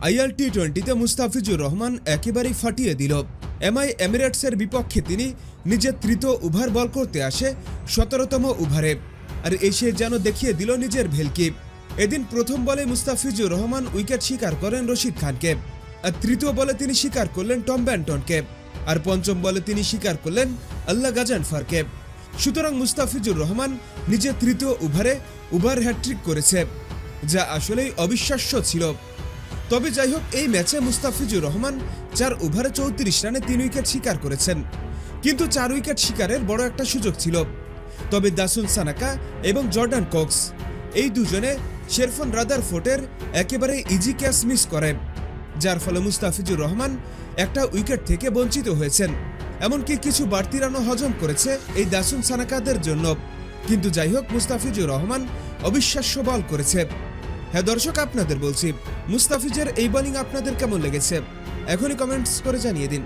IL টি-20তে Mustafizur Rahman একেবারেই ফাটিয়ে দিল। এমিরেটসের বিপক্ষে তিনি নিজের তৃতীয় ওভার বল করতে আসে 17তম ওভারে, আর এসে যেন দেখিয়ে দিল নিজের ভেলকি। এদিন প্রথম বলে মুস্তাফিজুর রহমান উইকেট শিকার করেন রশিদ খানকে, আর তৃতীয় বলে তিনি শিকার করলেন টম ব্যান্টনকে, আর পঞ্চম বলে তিনি শিকার করলেন আল্লাহ গাজানফারকে। সুতরাং মুস্তাফিজুর রহমান নিজের তৃতীয় ওভারে ওভার হ্যাট্রিক করেছে, যা আসলেই অবিশ্বাস্য ছিল। তবে যাই হোক, এই ম্যাচে মুস্তাফিজুর রহমান 4 ওভারে 34 রানে 3 উইকেট শিকার করেছেন, কিন্তু 4 উইকেট শিকারের বড় একটা সুযোগ ছিল। তবে দাসুন সানাকা এবং জর্ডান কক্স এই দুজনে শেরফন রাদারফোর্ডের একেবারে ইজি ক্যাচ মিস করে, যার ফলে মুস্তাফিজুর রহমান একটা উইকেট থেকে বঞ্চিত হয়েছেন। এমনকি কিছু বাড়তি রানও হজম করেছে এই দাসুন সানাকাদের জন্য। কিন্তু যাই হোক, মুস্তাফিজুর রহমান অবিশ্বাস্য বল করেছে। হ্যাঁ দর্শক, আপনাদের বলছি, মুস্তাফিজের এই বোলিং আপনাদের কেমন লেগেছে এখনই কমেন্টস করে জানিয়ে দিন।